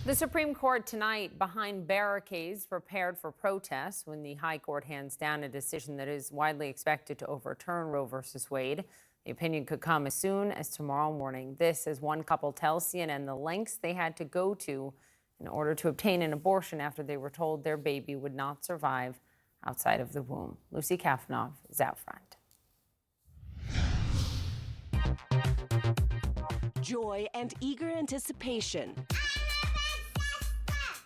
The Supreme Court tonight behind barricades prepared for protests when the High Court hands down a decision that is widely expected to overturn Roe v. Wade. The opinion could come as soon as tomorrow morning. This, as one couple tells CNN the lengths they had to go to in order to obtain an abortion after they were told their baby would not survive outside of the womb. Lucy Kafanov is out front. Joy and eager anticipation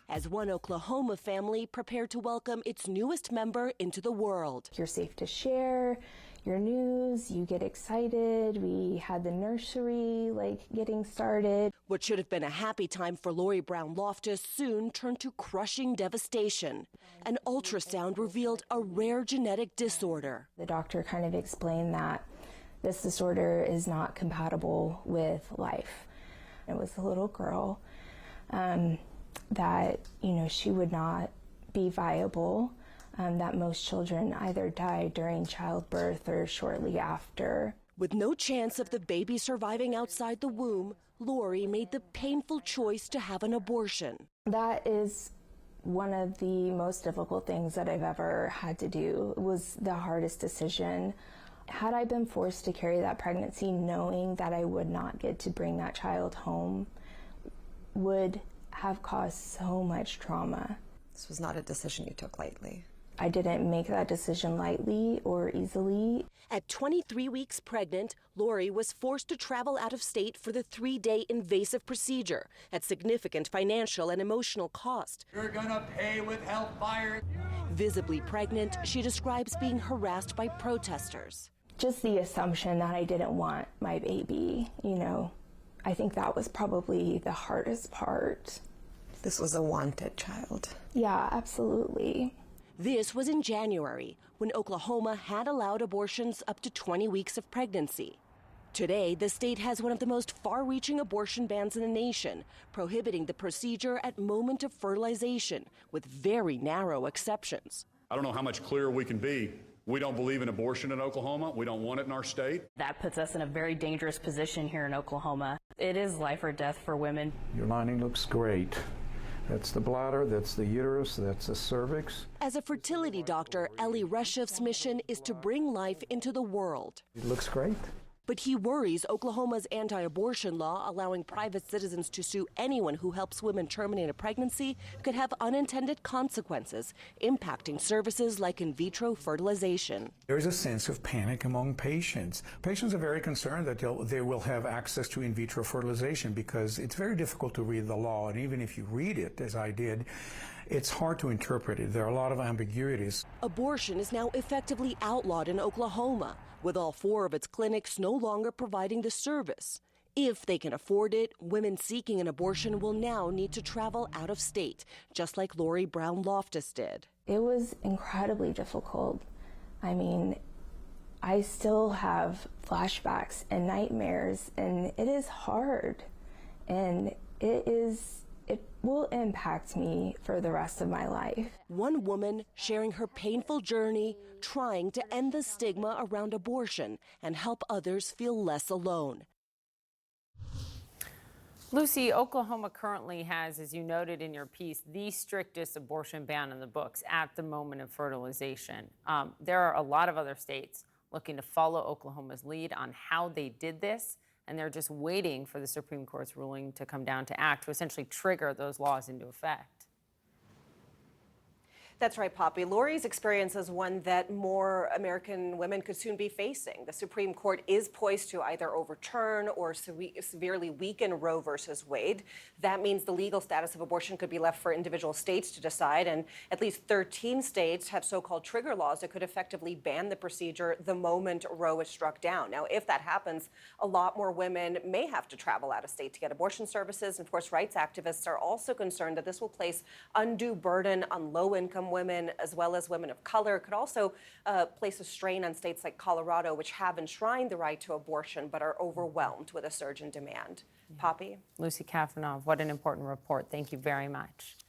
as one Oklahoma family prepared to welcome its newest member into the world. You're safe to share your news, you get excited. We had the nursery getting started. What should have been a happy time for Lori Brown Loftus soon turned to crushing devastation. An ultrasound revealed a rare genetic disorder. The doctor kind of explained that this disorder is not compatible with life. It was a little girl that, she would not be viable, that most children either die during childbirth or shortly after. With no chance of the baby surviving outside the womb, Lori made the painful choice to have an abortion. That is one of the most difficult things that I've ever had to do. It was the hardest decision. Had I been forced to carry that pregnancy knowing that I would not get to bring that child home would have caused so much trauma. This was not a decision you took lightly. I didn't make that decision lightly or easily. At 23 weeks pregnant, Lori was forced to travel out of state for the 3-day invasive procedure at significant financial and emotional cost. You're gonna pay with hellfire. Visibly pregnant, she describes being harassed by protesters. Just the assumption that I didn't want my baby, I think that was probably the hardest part. This was a wanted child. Yeah, absolutely. This was in January, when Oklahoma had allowed abortions up to 20 weeks of pregnancy. Today, the state has one of the most far-reaching abortion bans in the nation, prohibiting the procedure at moment of fertilization, with very narrow exceptions. I don't know how much clearer we can be. We don't believe in abortion in Oklahoma. We don't want it in our state. That puts us in a very dangerous position here in Oklahoma. It is life or death for women. Your lining looks great. That's the bladder, that's the uterus, that's the cervix. As a fertility doctor, Ellie Reshev's mission is to bring life into the world. It looks great. But he worries Oklahoma's anti-abortion law, allowing private citizens to sue anyone who helps women terminate a pregnancy, could have unintended consequences, impacting services like in vitro fertilization. There is a sense of panic among patients. Patients are very concerned that they will have access to in vitro fertilization because it's very difficult to read the law, and even if you read it, as I did, it's hard to interpret it. There are a lot of ambiguities. Abortion is now effectively outlawed in Oklahoma, with all 4 of its clinics no longer providing the service. If they can afford it, women seeking an abortion will now need to travel out of state, just like Lori Brown Loftus did. It was incredibly difficult. I still have flashbacks and nightmares, and it is hard, and it will impact me for the rest of my life. One woman sharing her painful journey, trying to end the stigma around abortion and help others feel less alone. Lucy, Oklahoma currently has, as you noted in your piece, the strictest abortion ban in the books at the moment of fertilization. There are a lot of other states looking to follow Oklahoma's lead on how they did this, and they're just waiting for the Supreme Court's ruling to come down to act to essentially trigger those laws into effect. That's right, Poppy. Lori's experience is one that more American women could soon be facing. The Supreme Court is poised to either overturn or severely weaken Roe versus Wade. That means the legal status of abortion could be left for individual states to decide, and at least 13 states have so-called trigger laws that could effectively ban the procedure the moment Roe is struck down. Now, if that happens, a lot more women may have to travel out of state to get abortion services. And of course, rights activists are also concerned that this will place undue burden on low-income women as well as women of color. It could also place a strain on states like Colorado, which have enshrined the right to abortion but are overwhelmed with a surge in demand. Poppy? Lucy Kafanov, what an important report. Thank you very much.